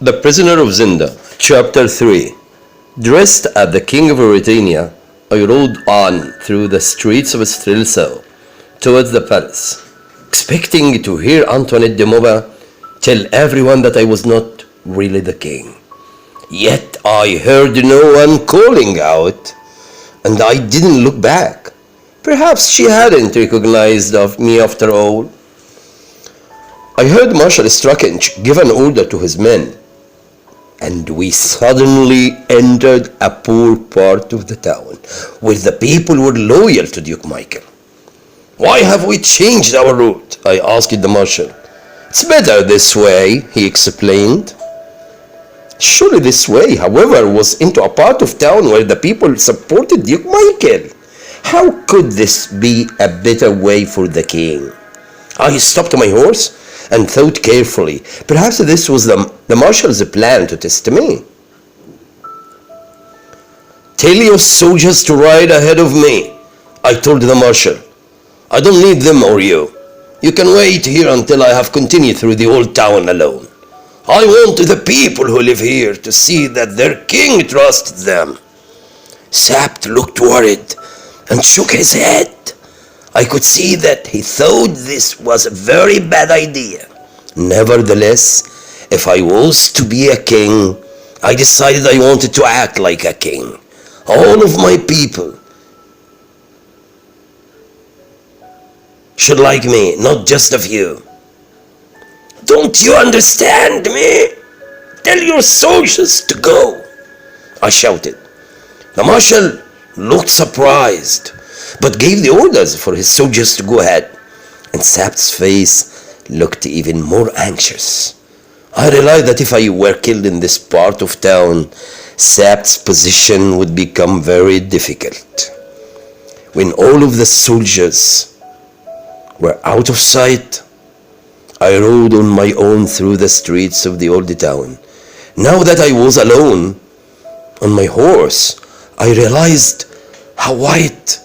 The Prisoner of Zenda, Chapter 3. Dressed as the king of Mauritania, I rode on through the streets of Strelso towards the palace, expecting to hear Antoinette de Maubin tell everyone that I was not really the king. Yet I heard no one calling out, and I didn't look back. Perhaps she hadn't recognized of me after all. I heard Marshal Strachan give an order to his men, and we suddenly entered a poor part of the town, where the people were loyal to Duke Michael. "Why have we changed our route?" I asked the marshal. "It's better this way," he explained. Surely this way, however, was into a part of town where the people supported Duke Michael. How could this be a better way for the king? I stopped my horse and thought carefully. Perhaps this was the marshal's plan to test me. "Tell your soldiers to ride ahead of me," I told the marshal. "I don't need them or you. You can wait here until I have continued through the old town alone. I want the people who live here to see that their king trusts them." Sapt looked worried and shook his head. I could see that he thought this was a very bad idea. Nevertheless, if I was to be a king, I decided I wanted to act like a king. All of my people should like me, not just a few. "Don't you understand me? Tell your soldiers to go," I shouted. The marshal looked surprised, but gave the orders for his soldiers to go ahead, and Sapt's face looked even more anxious. I realized that if I were killed in this part of town, Sapt's position would become very difficult. When all of the soldiers were out of sight, I rode on my own through the streets of the old town. Now that I was alone on my horse, I realized how white,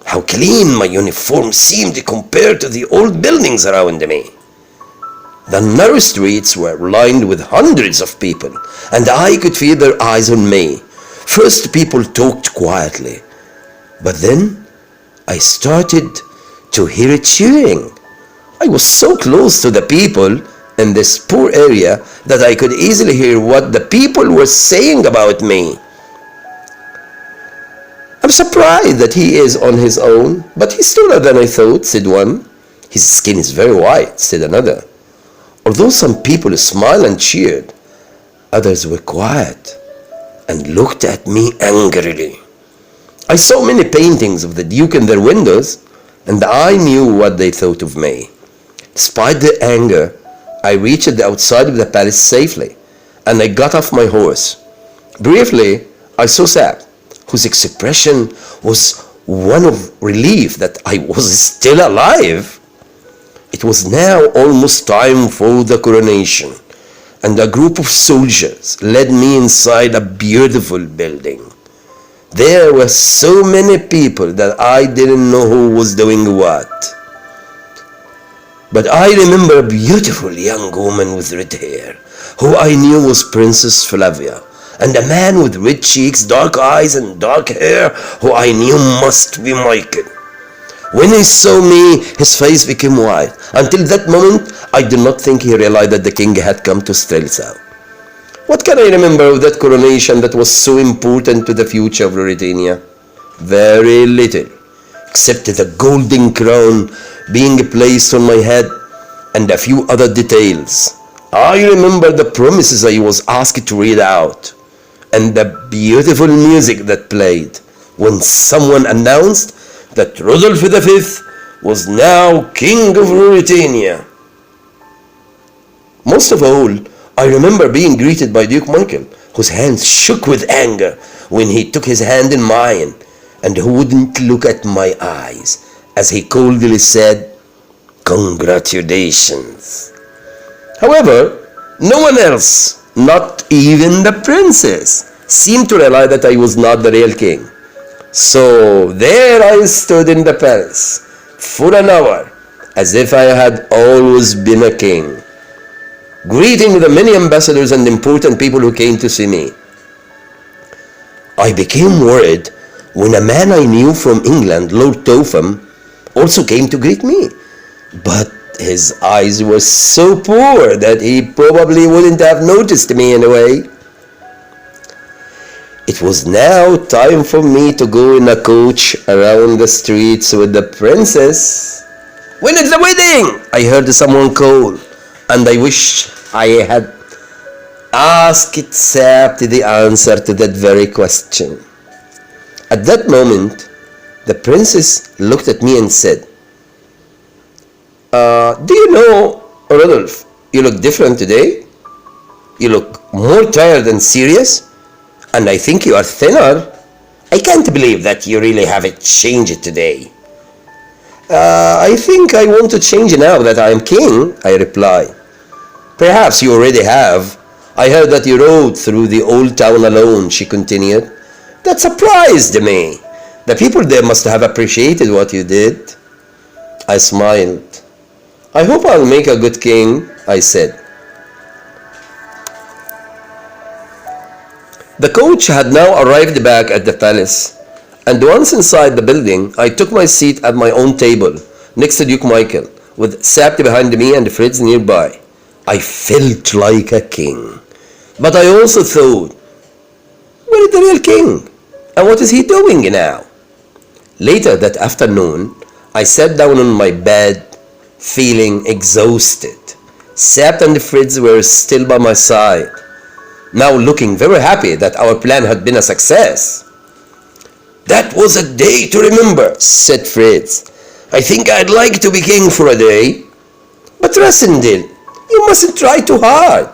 how clean my uniform seemed compared to the old buildings around me. The narrow streets were lined with hundreds of people, and I could feel their eyes on me. First, people talked quietly, but then I started to hear cheering. I was so close to the people in this poor area that I could easily hear what the people were saying about me. "I'm surprised that he is on his own, but he's taller than I thought," said one. "His skin is very white," said another. Although some people smiled and cheered, others were quiet and looked at me angrily. I saw many paintings of the Duke in their windows, and I knew what they thought of me. Despite the anger, I reached the outside of the palace safely, and I got off my horse. Briefly, I saw Sapt, whose expression was one of relief that I was still alive. It was now almost time for the coronation, and a group of soldiers led me inside a beautiful building. There were so many people that I didn't know who was doing what. But I remember a beautiful young woman with red hair, who I knew was Princess Flavia, and a man with red cheeks, dark eyes, and dark hair, who I knew must be Michael. When he saw me, his face became white. Until that moment, I did not think he realized that the king had come to Strelso. What can I remember of that coronation that was so important to the future of Mauritania? Very little, except the golden crown being placed on my head and a few other details. I remember the promises I was asked to read out, and the beautiful music that played when someone announced that Rudolph V was now king of Mauritania. Most of all, I remember being greeted by Duke Michael, whose hands shook with anger when he took his hand in mine, and who wouldn't look at my eyes as he coldly said, "Congratulations." However, no one else, not even the princess, seemed to realize that I was not the real king. So there I stood in the palace for an hour, as if I had always been a king. greeting the many ambassadors and important people who came to see me. I became worried when a man I knew from England, Lord Topham, also came to greet me. But his eyes were so poor that he probably wouldn't have noticed me anyway. It was now time for me to go in a coach around the streets with the princess. "When is the wedding?" I heard someone call, and I wish I had asked Sap the answer to that very question. At that moment, the princess looked at me and said, "Do you know, Rodolphe, you look different today. You look more tired and serious, and I think you are thinner. I can't believe that you really haven't changed today." "I think I want to change now that I am king," I replied. "Perhaps you already have. I heard that you rode through the old town alone," she continued. "That surprised me. The people there must have appreciated what you did." I smiled. "I hope I'll make a good king," I said. The coach had now arrived back at the palace, and once inside the building, I took my seat at my own table, next to Duke Michael, with Sapt behind me and Fritz nearby. I felt like a king. But I also thought, where is the real king? And what is he doing now? Later that afternoon, I sat down on my bed, feeling exhausted. Sapt and Fritz were still by my side, now looking very happy that our plan had been a success. "That was a day to remember," said Fritz. "I think I'd like to be king for a day." "But Rassendil, you mustn't try too hard.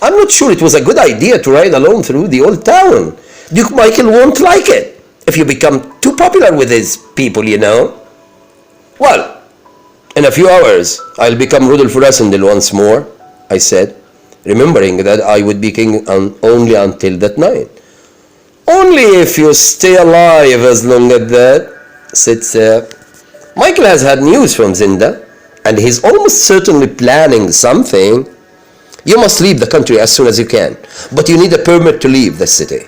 I'm not sure it was a good idea to ride alone through the old town. Duke Michael won't like it if you become too popular with his people, you know." "Well, in a few hours, I'll become Rudolf Rassendil once more," I said, remembering that I would be king only until that night. "Only if you stay alive as long as that," said Sap. "Michael has had news from Zenda, and he's almost certainly planning something. You must leave the country as soon as you can, but you need a permit to leave the city."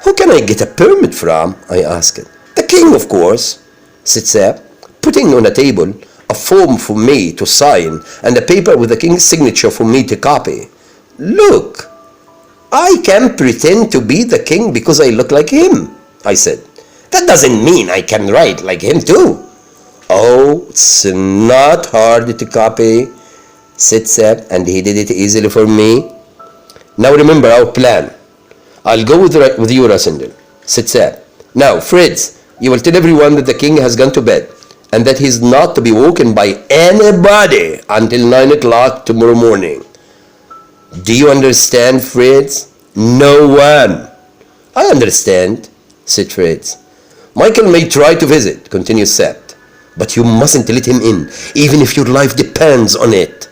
"Who can I get a permit from?" I asked. "The king, of course," said Sap, putting on a table a form for me to sign and a paper with the king's signature for me to copy. "Look, I can pretend to be the king because I look like him," I said. "That doesn't mean I can write like him too." "Oh, it's not hard to copy," said Sap, and he did it easily for me. "Now remember our plan. I'll go with you, Rassendil," said Sap. "Now, Fritz, you will tell everyone that the king has gone to bed, and that he's not to be woken by anybody until 9 o'clock tomorrow morning. Do you understand, Fritz?" "No one." "I understand," said Fritz. "Michael may try to visit," continued Sapt, "but you mustn't let him in, even if your life depends on it."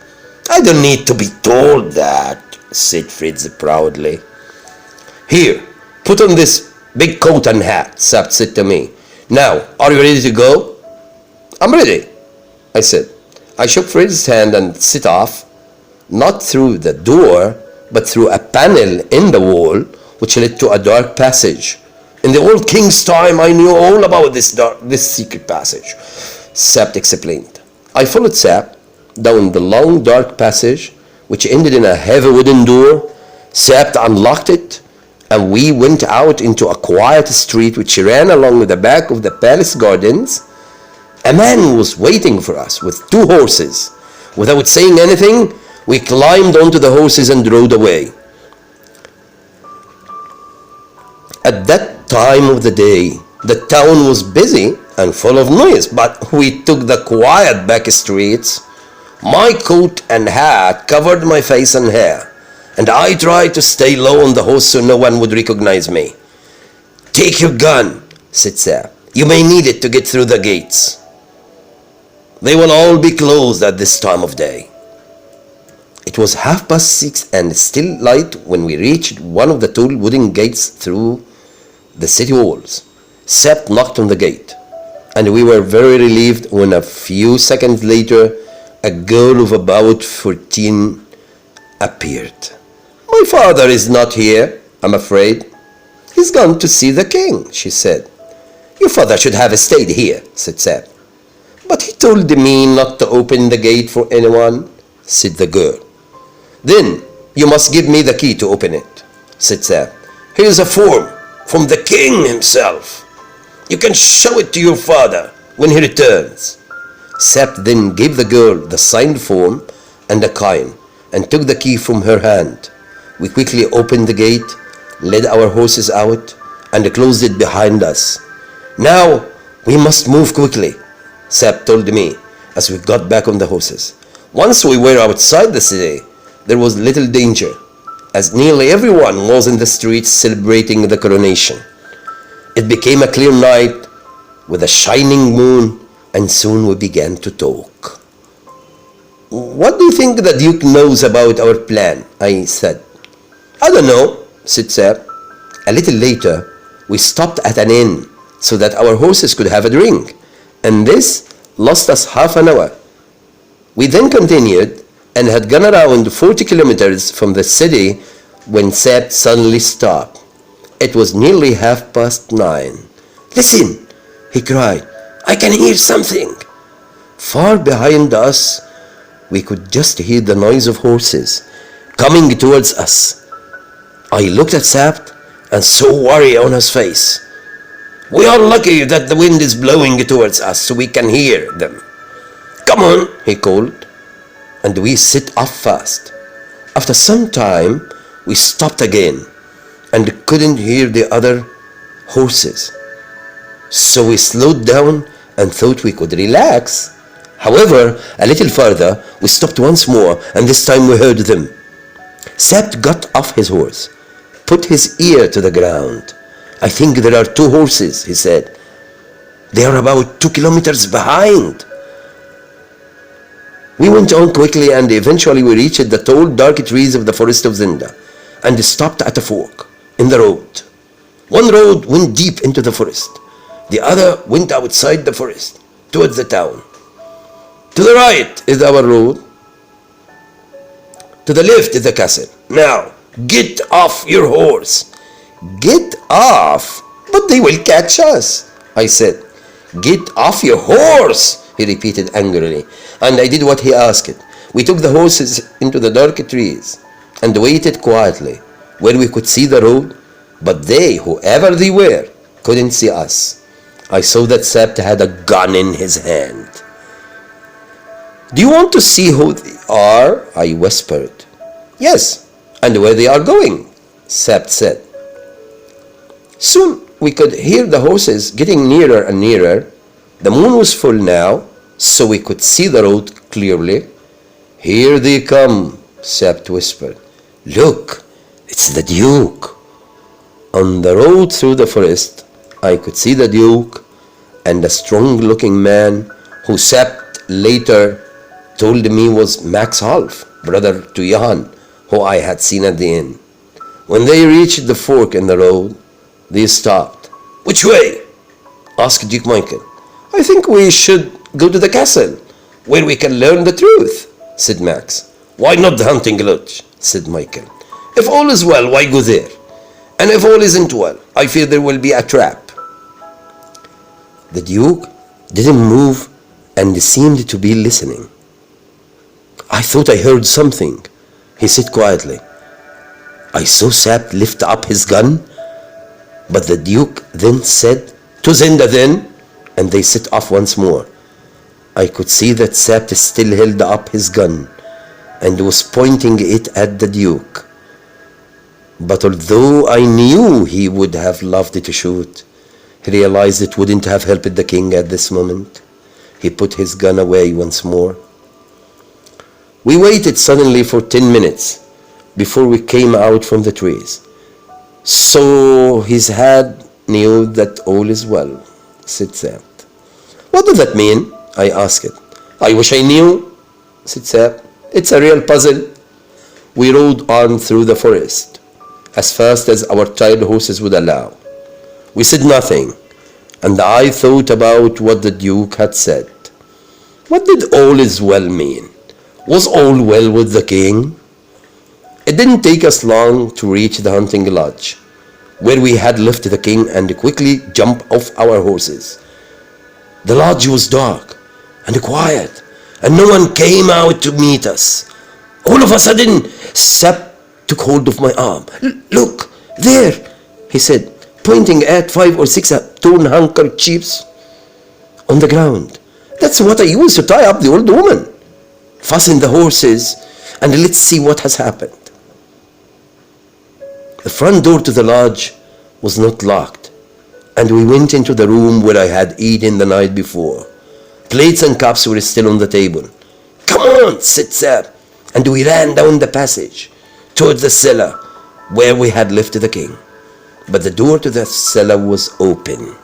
"I don't need to be told that," said Fritz proudly. "Here, put on this big coat and hat," Sapt said to me. "Now, are you ready to go?" "I'm ready," I said. I shook Fritz's hand and set off, not through the door, but through a panel in the wall, which led to a dark passage. "In the old king's time, I knew all about this secret passage," Sapt explained. I followed Sapt down the long dark passage, which ended in a heavy wooden door. Sapt unlocked it, and we went out into a quiet street which ran along the back of the palace gardens. A man was waiting for us with 2 horses. Without saying anything, we climbed onto the horses and rode away. At that time of the day, the town was busy and full of noise, but we took the quiet back streets. My coat and hat covered my face and hair, and I tried to stay low on the horse so no one would recognize me. "Take your gun," said Sap. "You may need it to get through the gates. They will all be closed at this time of day." It was 6:30 and still light when we reached one of the tall wooden gates through the city walls. Sap knocked on the gate, and we were very relieved when a few seconds later a girl of about 14, appeared. "My father is not here, I'm afraid. He's gone to see the king," she said. "Your father should have stayed here," said Sam. "But he told me not to open the gate for anyone," said the girl. "Then you must give me the key to open it," said Sam. "Here is a form from the king himself. You can show it to your father when he returns." Sept then gave the girl the signed form and a coin and took the key from her hand. We quickly opened the gate, led our horses out, and closed it behind us. "Now we must move quickly," Sept told me as we got back on the horses. Once we were outside the city, there was little danger, as nearly everyone was in the streets celebrating the coronation. It became a clear night with a shining moon, and soon we began to talk. "What do you think the Duke knows about our plan?" I said. "I don't know," said Sept. A little later, we stopped at an inn so that our horses could have a drink, and this lost us half an hour. We then continued and had gone around 40 kilometers from the city when Sept suddenly stopped. It was nearly 9:30. "Listen," he cried. "I can hear something." Far behind us, we could just hear the noise of horses coming towards us. I looked at Sept and saw worry on his face. "We are lucky that the wind is blowing towards us so we can hear them. Come on," he called, and we set off fast. After some time, we stopped again and couldn't hear the other horses. So we slowed down and thought we could relax. However, a little further, we stopped once more, and this time we heard them. Sept got off his horse, put his ear to the ground. "I think there are 2 horses," he said. "They are about 2 kilometers behind." We went on quickly, and eventually we reached the tall, dark trees of the forest of Zenda and stopped at a fork in the road. One road went deep into the forest. The other went outside the forest towards the town. "To the right is our road. To the left is the castle. Now, get off your horse." "Get off? But they will catch us," I said. "Get off your horse," he repeated angrily, and I did what he asked. We took the horses into the dark trees and waited quietly where we could see the road, but they, whoever they were, couldn't see us. I saw that Sept had a gun in his hand. "Do you want to see who they are?" I whispered. "Yes, and where they are going," Sept said. Soon we could hear the horses getting nearer and nearer. The moon was full now, so we could see the road clearly. "Here they come," Sept whispered. "Look, it's the Duke." On the road through the forest, I could see the Duke and a strong-looking man who Sept later told me was Max Half, brother to Johann, who I had seen at the inn. When they reached the fork in the road, they stopped. "Which way?" asked Duke Michael. "I think we should go to the castle, where we can learn the truth," said Max. "Why not the hunting lodge?" said Michael. "If all is well, why go there? And if all isn't well, I fear there will be a trap." The Duke didn't move and seemed to be listening. "I thought I heard something," he said quietly. I saw Sept lift up his gun, but the Duke then said, "To Zenda then," and they set off once more. I could see that Sept still held up his gun and was pointing it at the Duke. But although I knew he would have loved to shoot, he realized it wouldn't have helped the king at this moment. He put his gun away once more. We waited suddenly for 10 minutes before we came out from the trees. "So his head knew that all is well," said Sept. "What does that mean?" I asked. "I wish I knew," said Sept. "It's a real puzzle." We rode on through the forest as fast as our tired horses would allow. We said nothing, and I thought about what the Duke had said. What did all is well mean? Was all well with the king? It didn't take us long to reach the hunting lodge, where we had left the king, and quickly jump off our horses. The lodge was dark and quiet, and no one came out to meet us. All of a sudden, Sap took hold of my arm. Look, there, he said, pointing at 5 or 6 torn handkerchiefs on the ground. That's what I used to tie up the old woman. Fasten the horses and let's see what has happened. The front door to the lodge was not locked, and we went into the room where I had eaten the night before. Plates and cups were still on the table. Come on, said Sap, and we ran down the passage toward the cellar where we had left the king. But the door to the cellar was open.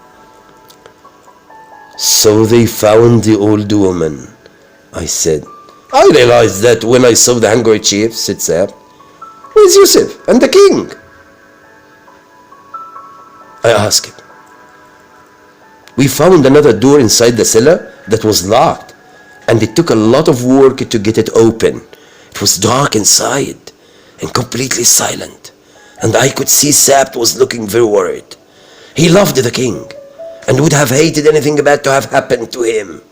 So they found the old woman, I said. I realized that when I saw the handkerchief, said Sap. Where's Yusuf and the king? I asked. We found another door inside the cellar that was locked, and it took a lot of work to get it open. It was dark inside and completely silent, and I could see Sap was looking very worried. He loved the king and would have hated anything bad to have happened to him.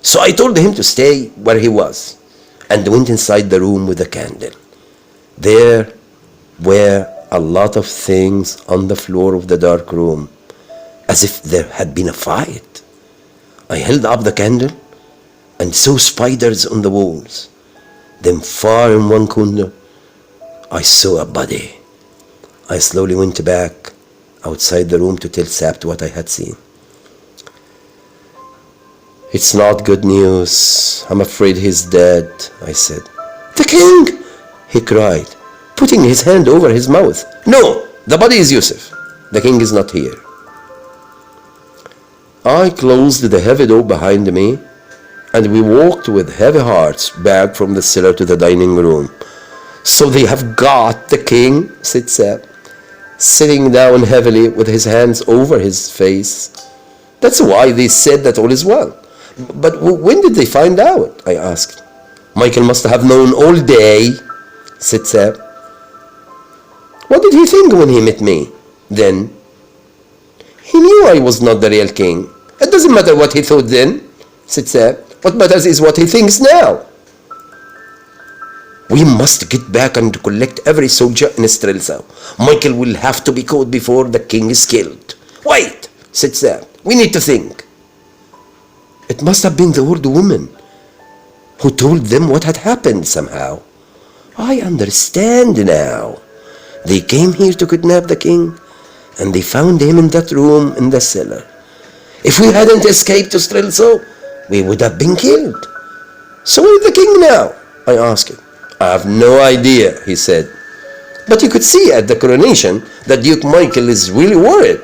So I told him to stay where he was and went inside the room with a candle. There were a lot of things on the floor of the dark room, as if there had been a fight. I held up the candle and saw spiders on the walls. Then far in one corner, I saw a body. I slowly went back outside the room to tell Sap what I had seen. It's not good news. I'm afraid he's dead, I said. The king! He cried, putting his hand over his mouth. No, the body is Yusuf. The king is not here. I closed the heavy door behind me, and we walked with heavy hearts back from the cellar to the dining room. So they have got the king, said Sap, sitting down heavily with his hands over his face. That's why they said that all is well. But when did they find out? I asked. Michael must have known all day, said Sap. What did he think when he met me then? He knew I was not the real king. It doesn't matter what he thought then, said Sap. What matters is what he thinks now. We must get back and collect every soldier in Strelsa. Michael will have to be caught before the king is killed. Wait, said Sap. We need to think. It must have been the old woman who told them what had happened somehow. I understand now. They came here to kidnap the king, and they found him in that room in the cellar. If we hadn't escaped to Strelso, we would have been killed. So where's the king now? I asked him. I have no idea, he said. But you could see at the coronation that Duke Michael is really worried.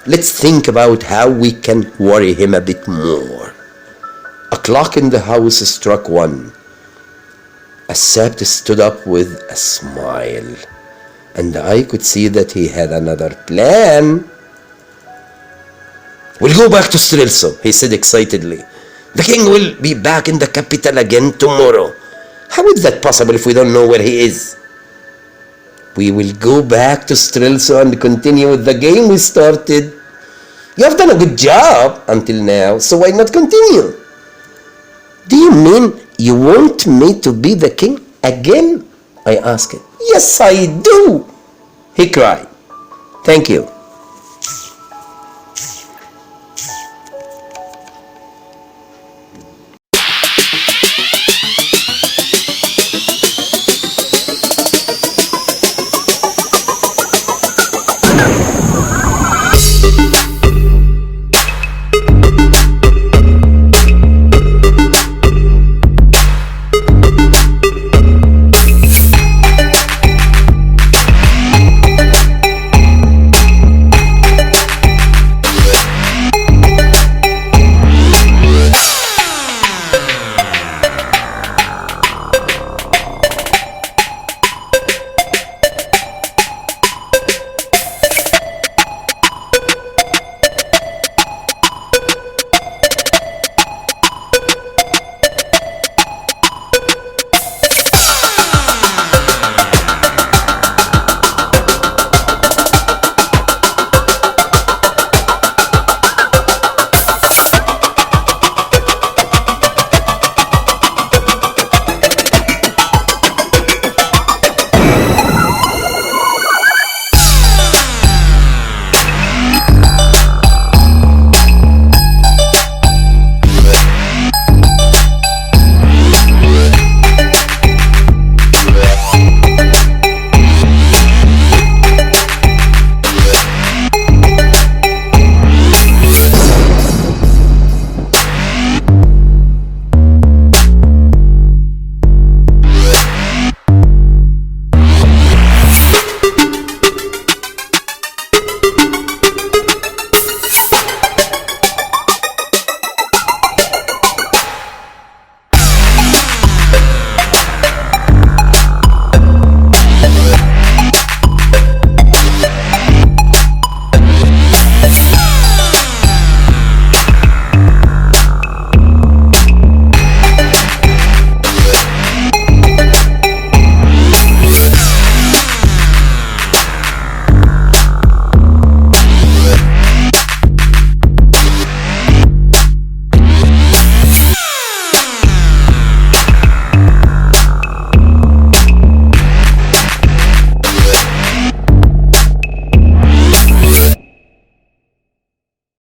Let's think about how we can worry him a bit more. A clock in the house struck 1. Sap stood up with a smile, and I could see that he had another plan. We'll go back to Strelso, he said excitedly. The king will be back in the capital again tomorrow. How is that possible if we don't know where he is? We will go back to Strelso and continue with the game we started. You have done a good job until now, so why not continue? Do you mean you want me to be the king again? I asked him. Yes, I do, he cried. Thank you.